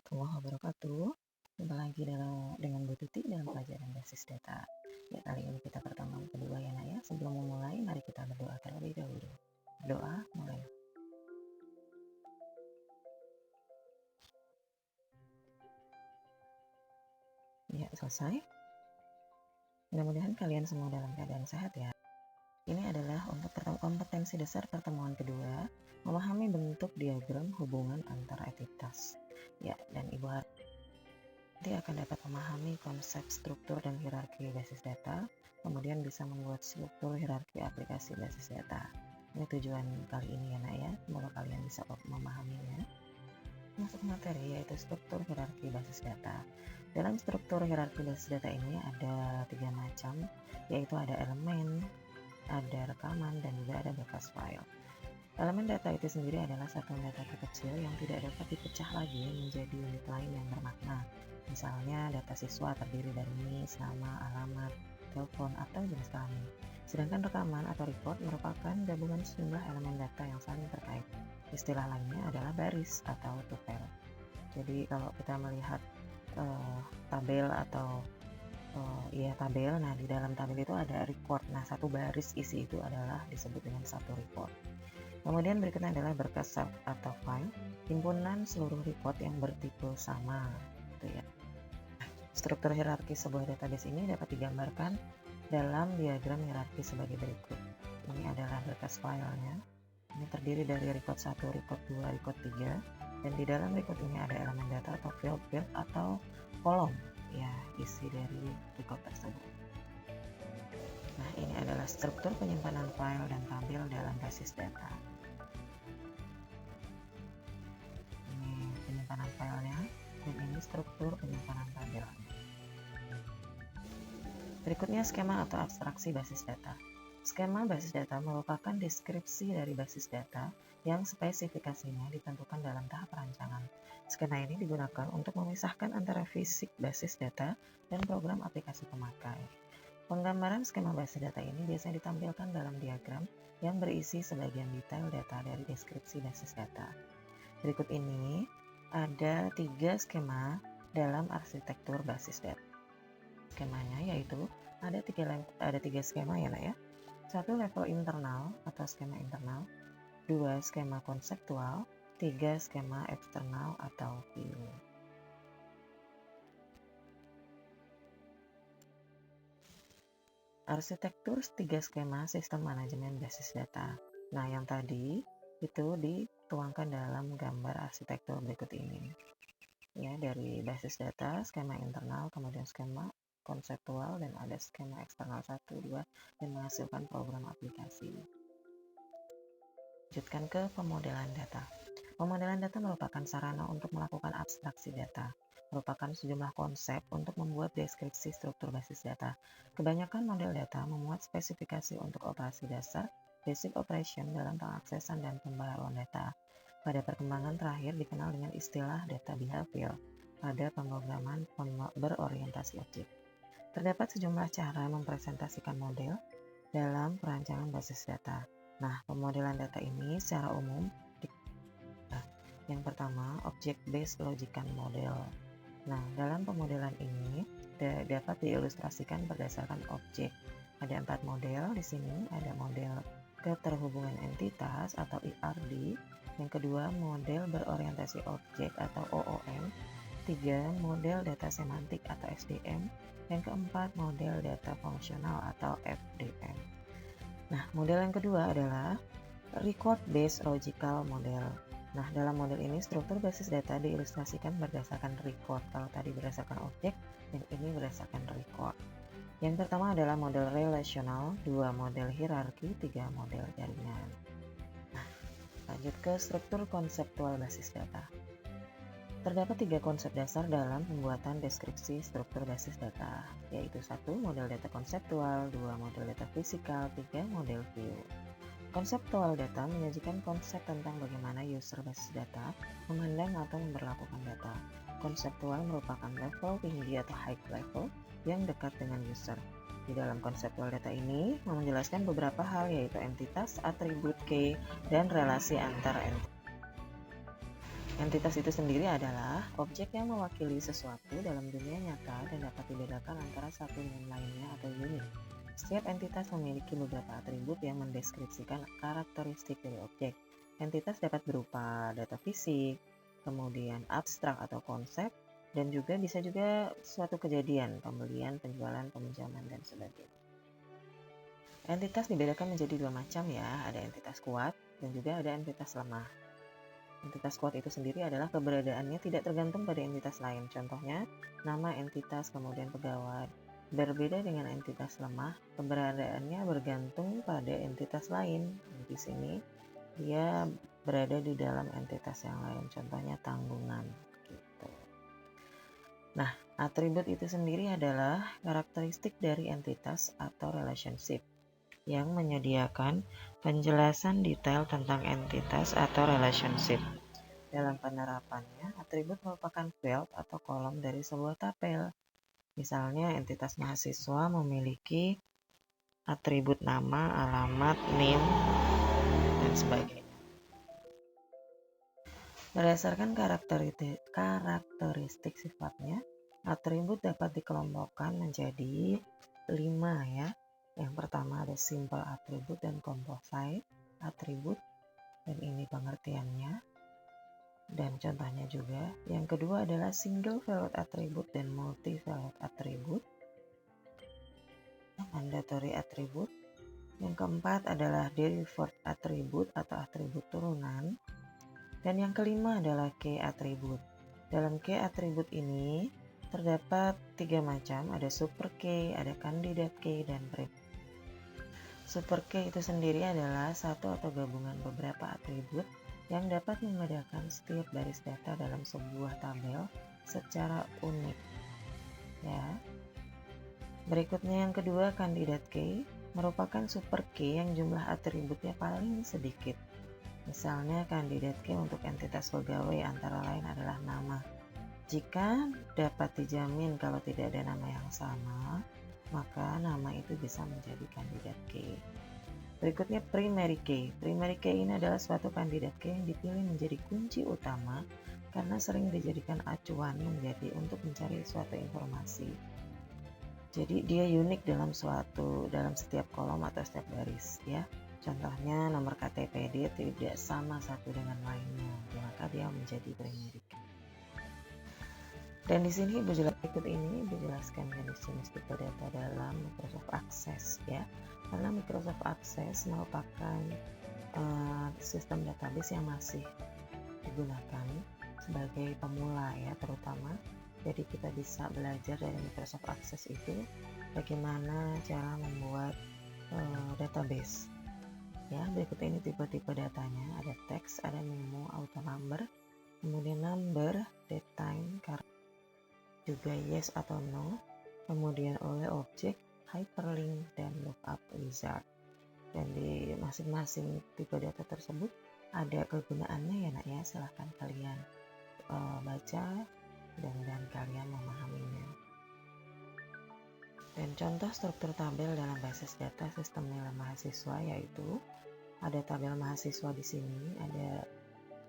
warahmatullahi wabarakatuh. Jumpa lagi dengan Bu Tuti dalam pelajaran basis data. Ya, kali ini kita pertemuan kedua ya nak ya. Sebelum memulai, mari kita berdoa terlebih dahulu. Doa mulai. Ya, selesai. Mudah-mudahan kalian semua dalam keadaan sehat ya. Ini adalah untuk kompetensi dasar pertemuan kedua, memahami bentuk diagram hubungan antara entitas. Ya, dan Ibu nanti akan dapat memahami konsep struktur dan hierarki basis data, kemudian bisa membuat struktur hierarki aplikasi basis data. Ini tujuan kali ini ya nak ya, semoga kalian bisa memahaminya. Masuk materi yaitu struktur hierarki basis data. Dalam struktur hierarki basis data ini ada 3 macam, yaitu ada elemen, ada rekaman, dan juga ada bekas file. Elemen data itu sendiri adalah satuan data terkecil yang tidak dapat dipecah lagi menjadi unit lain yang bermakna. Misalnya, data siswa terdiri dari NIS, nama, alamat, telepon, atau jenis kelamin. Sedangkan rekaman atau record merupakan gabungan sejumlah elemen data yang saling terkait. Istilah lainnya adalah baris atau tupel. Jadi kalau kita melihat tabel atau tabel, nah di dalam tabel itu ada record. Nah, satu baris isi itu adalah disebut dengan satu record. Kemudian berikutnya adalah berkas atau file, himpunan seluruh record yang bertipe sama, gitu ya. Struktur hierarki sebuah database ini dapat digambarkan dalam diagram hierarki sebagai berikut. Ini adalah berkas filenya. Ini terdiri dari record 1, record 2, record 3, dan di dalam record ini ada elemen data atau field atau kolom, ya, isi dari record tersebut. Nah, ini adalah struktur penyimpanan file dan tabel dalam basis data. Penyimpanan filenya, dan ini struktur penyimpanan tabelnya. Berikutnya skema atau abstraksi basis data. Skema basis data merupakan deskripsi dari basis data yang spesifikasinya ditentukan dalam tahap perancangan. Skema ini digunakan untuk memisahkan antara fisik basis data dan program aplikasi pemakai. Penggambaran skema basis data ini biasanya ditampilkan dalam diagram yang berisi sebagian detail data dari deskripsi basis data. Berikut ini ada 3 skema dalam arsitektur basis data. Skemanya yaitu ada tiga skema ya nak ya. 1 level internal atau skema internal, 2 skema konseptual, 3 skema eksternal atau view. Arsitektur 3 skema sistem manajemen basis data. Nah, yang tadi itu dituangkan dalam gambar arsitektur berikut ini. Ya, dari basis data, skema internal, kemudian skema konseptual, dan ada skema eksternal 1, 2, dan menghasilkan program aplikasi. Lanjutkan ke pemodelan data. Pemodelan data merupakan sarana untuk melakukan abstraksi data, merupakan sejumlah konsep untuk membuat deskripsi struktur basis data. Kebanyakan model data memuat spesifikasi untuk operasi dasar, basic operation dalam pengaksesan dan pembaharuan data. Pada perkembangan terakhir dikenal dengan istilah data behavior pada pemrograman berorientasi objek. Terdapat sejumlah cara mempresentasikan model dalam perancangan basis data. Nah, pemodelan data ini secara umum yang pertama, object-based logical model. Nah, dalam pemodelan ini dapat diilustrasikan berdasarkan objek. Ada 4 model di sini. Ada model keterhubungan entitas atau ERD. Yang kedua, model berorientasi objek atau OOM. 3, model data semantik atau SDM. Yang keempat, model data fungsional atau FDM. Nah, model yang kedua adalah record-based logical model. Nah, dalam model ini struktur basis data diilustrasikan berdasarkan record. Kalau tadi berdasarkan objek, dan ini berdasarkan record. Yang pertama adalah model relasional, 2 model hierarki, 3 model jaringan. Nah, lanjut ke struktur konseptual basis data. Terdapat 3 konsep dasar dalam pembuatan deskripsi struktur basis data, yaitu 1 model data konseptual, 2 model data fisikal, 3 model view. Konseptual data menyajikan konsep tentang bagaimana user basis data memandang atau memperlakukan data. Konseptual merupakan level tinggi atau high level yang dekat dengan user. Di dalam konseptual data ini menjelaskan beberapa hal yaitu entitas, atribut, key, dan relasi antar entitas. Entitas itu sendiri adalah objek yang mewakili sesuatu dalam dunia nyata dan dapat dibedakan antara satu dengan lainnya atau unit. Setiap entitas memiliki beberapa atribut yang mendeskripsikan karakteristik dari objek. Entitas dapat berupa data fisik, kemudian abstrak atau konsep, dan juga bisa juga suatu kejadian, pembelian, penjualan, peminjaman, dan sebagainya. Entitas dibedakan menjadi dua macam ya, ada entitas kuat dan juga ada entitas lemah. Entitas kuat itu sendiri adalah keberadaannya tidak tergantung pada entitas lain. Contohnya, nama entitas kemudian pegawai. Berbeda dengan entitas lemah, keberadaannya bergantung pada entitas lain. Di sini dia berada di dalam entitas yang lain. Contohnya tanggungan. Gitu. Nah, atribut itu sendiri adalah karakteristik dari entitas atau relationship yang menyediakan penjelasan detail tentang entitas atau relationship. Dalam penerapannya, atribut merupakan field atau kolom dari sebuah tabel. Misalnya, entitas mahasiswa memiliki atribut nama, alamat, NIM, dan sebagainya. Berdasarkan karakteristik sifatnya, atribut dapat dikelompokkan menjadi 5 ya. Yang pertama ada simple atribut dan composite atribut, dan ini pengertiannya dan contohnya juga. Yang kedua adalah single valued atribut dan multi valued atribut, mandatory atribut. Yang keempat adalah derived atribut atau atribut turunan, dan yang kelima adalah key atribut. Dalam key atribut ini terdapat 3 macam, ada super key, ada candidate key, dan prime. Super key itu sendiri adalah satu atau gabungan beberapa atribut yang dapat membedakan setiap baris data dalam sebuah tabel secara unik. Ya. Berikutnya yang kedua, candidate key merupakan super key yang jumlah atributnya paling sedikit. Misalnya candidate key untuk entitas pegawai antara lain adalah nama. Jika dapat dijamin kalau tidak ada nama yang sama, maka nama itu bisa menjadi candidate key. Berikutnya primary key. Primary key ini adalah suatu candidate key yang dipilih menjadi kunci utama karena sering dijadikan acuan untuk mencari suatu informasi. Jadi dia unik dalam setiap kolom atau setiap baris ya. Contohnya nomor KTP dia tidak sama satu dengan lainnya, maka dia menjadi primary key. Dan di sini berikut ini dijelaskan jenis-jenis tipe data dalam Microsoft Access ya. Karena Microsoft Access merupakan sistem database yang masih digunakan sebagai pemula ya terutama. Jadi kita bisa belajar dari Microsoft Access itu bagaimana cara membuat database. Ya, berikut ini tipe-tipe datanya, ada teks, ada memo, auto number, kemudian number, date time, juga yes atau no, kemudian oleh objek, hyperlink, dan lookup wizard. Dan di masing-masing tipe data tersebut ada kegunaannya ya nak ya, silahkan kalian baca dan kalian memahaminya. Dan contoh struktur tabel dalam basis data sistem nilai mahasiswa yaitu ada tabel mahasiswa di sini, ada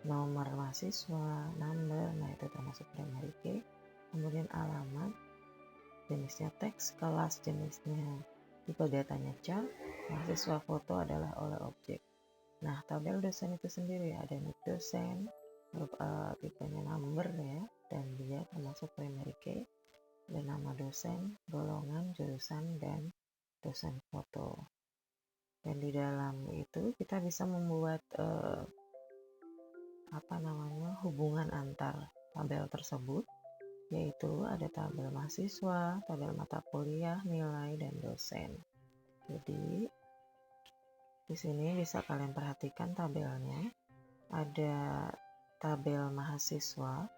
nomor mahasiswa, number, nah itu termasuk primary key. Kemudian alamat, jenisnya teks, kelas jenisnya tipe datanya chart, mahasiswa foto adalah oleh objek. Nah, tabel dosen itu sendiri ada nik dosen, tipenya number ya, dan dia termasuk primary key, dan nama dosen, golongan, jurusan, dan dosen foto. Dan di dalam itu kita bisa membuat hubungan antar tabel tersebut, yaitu ada tabel mahasiswa, tabel mata kuliah, nilai, dan dosen. Jadi di sini bisa kalian perhatikan tabelnya. Ada tabel mahasiswa,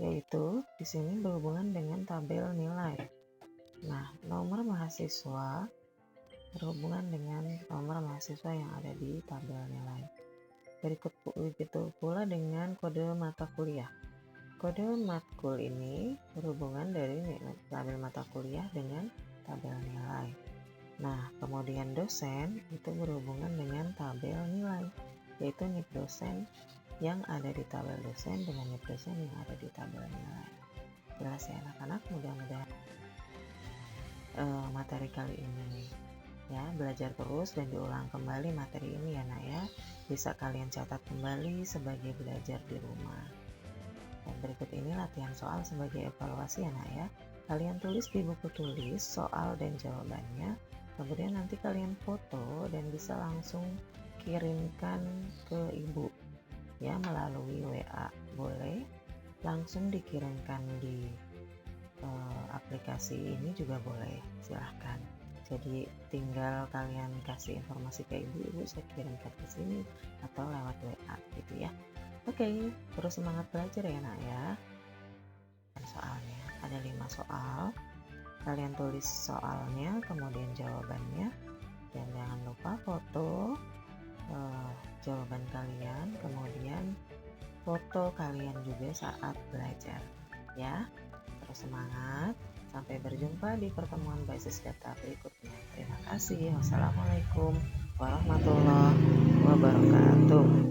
yaitu di sini berhubungan dengan tabel nilai. Nah, nomor mahasiswa berhubungan dengan nomor mahasiswa yang ada di tabel nilai. Begitu pula dengan kode mata kuliah. Kode matkul ini berhubungan dari tabel mata kuliah dengan tabel nilai. Nah, kemudian dosen itu berhubungan dengan tabel nilai, yaitu nik dosen yang ada di tabel dosen dengan NIP dosen yang ada di tabel nilai. Jelas ya anak-anak, mudah-mudahan materi kali ini ya, belajar terus dan diulang kembali materi ini ya nak ya, bisa kalian catat kembali sebagai belajar di rumah. Dan berikut ini latihan soal sebagai evaluasi ya nak ya, kalian tulis di buku tulis soal dan jawabannya, kemudian nanti kalian foto dan bisa langsung kirimkan ke ibu ya melalui WA, boleh langsung dikirimkan di aplikasi ini juga boleh, silahkan. Jadi tinggal kalian kasih informasi ke ibu saya kirimkan ke sini atau lewat WA gitu ya. Oke, terus semangat belajar ya nak ya. Dan soalnya ada 5 soal, kalian tulis soalnya kemudian jawabannya, dan jangan lupa foto jawaban kalian, kemudian foto kalian juga saat belajar ya. Terus semangat, sampai berjumpa di pertemuan basis data berikutnya. Terima kasih. Wassalamualaikum warahmatullahi wabarakatuh.